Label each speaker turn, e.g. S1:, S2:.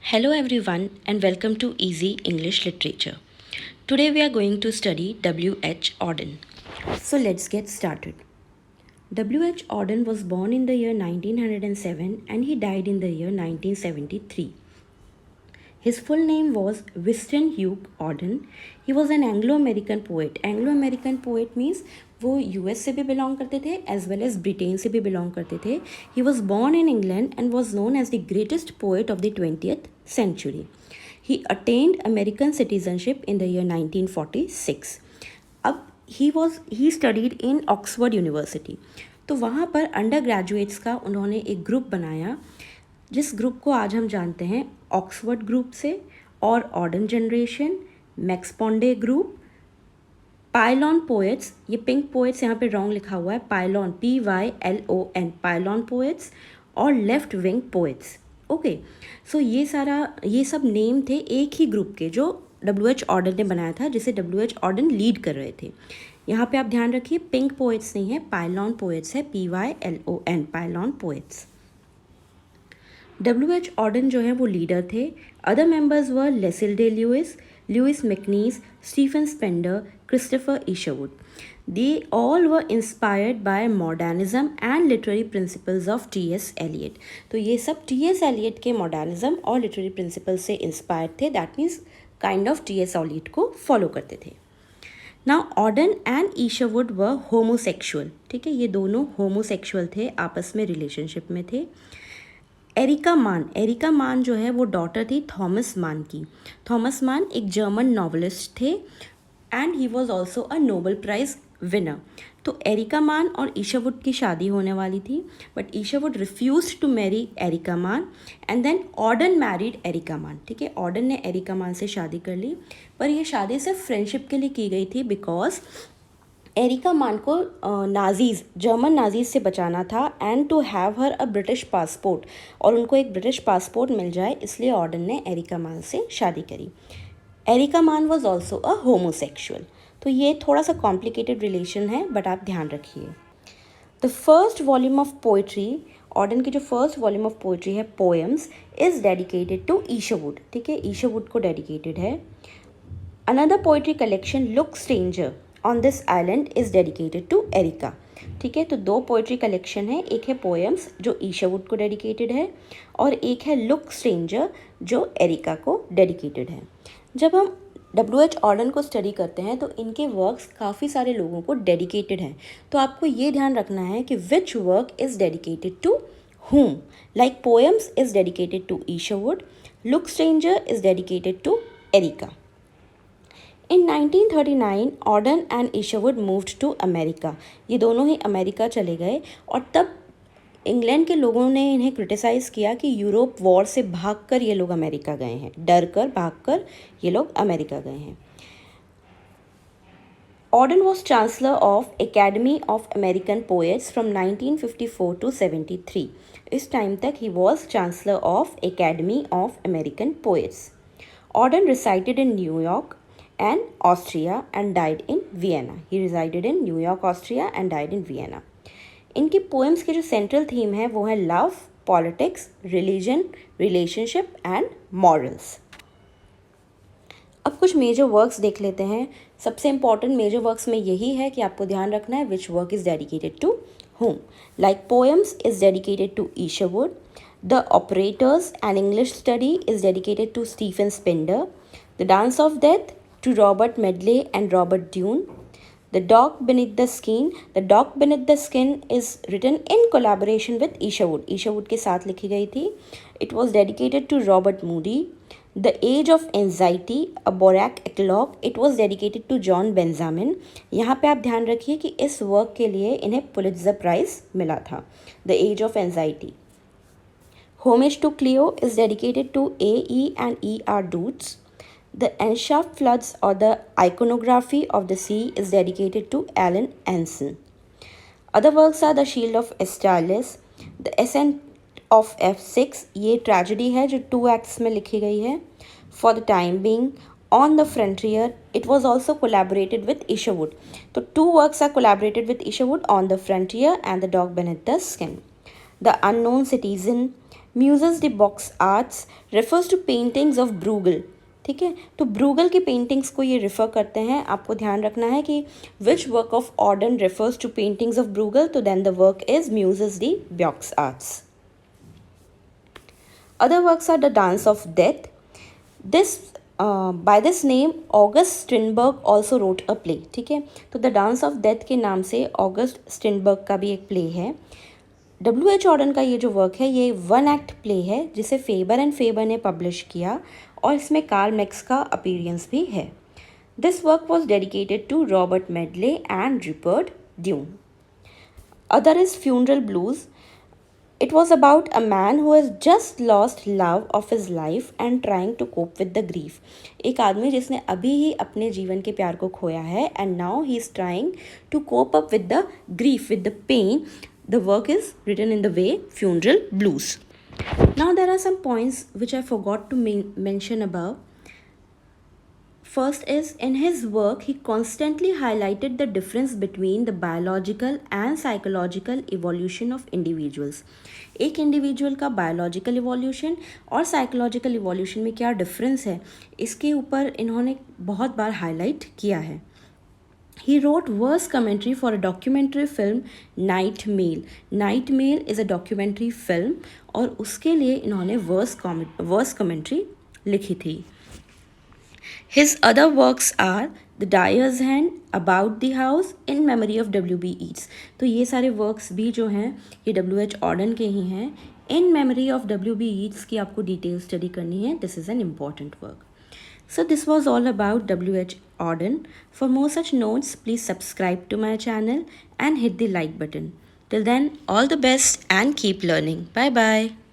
S1: Hello everyone and welcome to Easy English Literature. Today we are going to study W.H. Auden. So let's get started. W.H. Auden was born in the year 1907 and he died in the year 1973. His full name was Winston Hugh Auden. He was an Anglo-American poet. Anglo-American poet means वो US से भी belong करते थे as well as Britain से भी belong करते थे. He was born in England and was known as the greatest poet of the 20th century. He attained American citizenship in the year 1946. अब he studied in Oxford University. तो वहाँ पर under graduates का उन्होंने एक group बनाया जिस group को आज हम जानते हैं ऑक्सफोर्ड ग्रुप से, और Auden generation, MacSpaunday group, pylon poets. ये पिंक पोएट्स यहाँ पे रॉन्ग लिखा हुआ है, पाइलॉन PYLON, पाइलॉन पोएट्स, और left wing poets. Okay, so ये सब नेम थे एक ही ग्रुप के जो W.H. ऑडन ने बनाया था, जिसे W.H. ऑडन लीड कर रहे थे. यहाँ पे आप ध्यान रखिए, पिंक पोएट्स नहीं है, पाइलॉन पोएट्स है, PYLON, pylon poets. W.H. Auden जो है वो लीडर थे. Other members were Cecil Day Lewis, Louis MacNeice, Stephen Spender, Christopher Isherwood. They all were inspired by modernism and literary principles of T.S. Eliot. तो ये सब T.S. Eliot के modernism और literary principles से inspired थे. That means kind of T.S. Eliot को follow करते थे. Now Auden and Isherwood were homosexual. ठीक है, ये दोनों homosexual थे, आपस में relationship में थे. एरिका मान जो है वो डॉटर थी थॉमस मान की. थॉमस मान एक जर्मन नॉवलिस्ट थे and he was also a Nobel prize winner. तो एरिका मान और ईशरवुड की शादी होने वाली थी, but Isherwood refuse to marry Erika Mann and then Auden married Erika Mann. ठीक है, ऑडन ने एरिका मान से शादी कर ली, पर यह शादी सिर्फ फ्रेंडशिप के लिए की गई थी बिकॉज एरिका मान को जर्मन नाजीज से बचाना था and to have her a British passport, और उनको एक ब्रिटिश पासपोर्ट मिल जाए, इसलिए ऑडन ने एरिका मान से शादी करी. एरिका मान वॉज ऑल्सो अ होमोसेक्सुअल. तो ये थोड़ा सा कॉम्प्लिकेटेड रिलेशन है, बट आप ध्यान रखिए. The first volume of poetry, Auden की जो फर्स्ट वॉल्यूम ऑफ पोइट्री है poems, is dedicated to Isherwood. ठीक है, ईशरवुड को डेडिकेटेड है. Another poetry collection look stranger on this island is dedicated to Erica. ठीक है, तो दो पोइट्री कलेक्शन है, एक है पोएम्स जो ईशरवुड को डेडिकेटेड है, और एक है लुक स्ट्रेंजर जो एरिका को डेडिकेटेड है. जब हम W.H. ऑडन को स्टडी करते हैं तो इनके वर्क्स काफ़ी सारे लोगों को डेडिकेटेड हैं, तो आपको ये ध्यान रखना है कि which work is dedicated to whom. Like poems is dedicated to Isherwood, Look Stranger is dedicated to Erica. In 1939, Auden and Isherwood moved to America. ये दोनों ही अमेरिका चले गए, और तब इंग्लैंड के लोगों ने इन्हें क्रिटिसाइज़ किया कि यूरोप वॉर से भागकर ये लोग अमेरिका गए हैं, डर कर भागकर ये लोग अमेरिका गए हैं. Auden was Chancellor of Academy of American Poets from 1954 to 73. इस टाइम तक he was Chancellor of Academy of American Poets. Auden resided in New York and Austria and died in Vienna. He resided in New York, Austria and died in Vienna. इनकी poems के जो central theme है वो है love, politics, religion, relationship and morals. अब कुछ major works देख लेते हैं. सबसे इंपॉर्टेंट मेजर वर्क्स में यही है कि आपको ध्यान रखना है which work is dedicated to whom. Like poems is dedicated to Isherwood. The Operators, an English study, is dedicated to Stephen Spender. The Dance of Death to Robert Medley and Robert Dune. The Dog Beneath the Skin. The Dog Beneath the Skin is written in collaboration with Isherwood. Isherwood के साथ लिखी गई थी. It was dedicated to Robert Moody. The Age of Anxiety, a Borac Eclogue, it was dedicated to John Benjamin. यहाँ पे आप ध्यान रखिए कि इस वर्क के लिए इन्हें पुलित्ज़र प्राइज़ मिला था. The Age of Anxiety. Homage to Cleo is dedicated to A.E. and E.R. Doots. The Ancient Floods or the Iconography of the Sea is dedicated to Alan Anson. Other works are The Shield of Aeschylus, The Ascent of F6, ये tragedy है जो 2 acts में लिखी गई है. For the Time Being, On the Frontier, it was also collaborated with Isherwood. तो 2 works are collaborated with Isherwood, On the Frontier and The Dog Beneath the Skin. The Unknown Citizen, Musée des Beaux Arts refers to paintings of Bruegel, ठीक है, तो ब्रूगल की paintings को ये refer करते हैं। आपको ध्यान रखना है कि which work of Auden refers to paintings of Bruegel, तो then the work is Musée des Beaux Arts. Other works are The Dance of Death. By this name August Strindberg also wrote a play, ठीक है, तो the dance of death के नाम से August स्ट्रिनबर्ग का भी एक प्ले है। W.H. ऑर्डन का ये जो वर्क है ये 1 एक्ट प्ले है जिसे फेबर एंड फेबर ने पब्लिश किया और इसमें कार्ल मैक्स का अपीयरेंस भी है। This work was dedicated to Robert Medley and Rupert Doone. Other is funeral blues. It was about a man who has just lost love of his life and trying to cope with the grief. एक आदमी जिसने अभी ही अपने जीवन के प्यार को खोया है and now he is trying to cope up with the grief, with the pain. The work is written in the way funeral blues. Now there are some points which I forgot to mention above. First is, in his work, he constantly highlighted the difference between the biological and psychological evolution of individuals. एक individual का biological evolution और psychological evolution में क्या difference है, इसके ऊपर इन्होंने बहुत बार हाईलाइट किया है। He wrote verse commentary for a documentary film Night Mail. Night Mail is a documentary film और उसके लिए इन्होंने verse commentary लिखी थी। His other works are The Dyer's Hand, About the House, In Memory of W.B. Yeats. तो ये सारे works भी जो हैं ये W.H. ऑर्डन के ही हैं। In Memory of W.B. Yeats की आपको डिटेल स्टडी करनी है। This is an important work. So this was all about W.H. Auden. For more such notes, please subscribe to my channel and hit the like button. Till then, all the best and keep learning. Bye bye.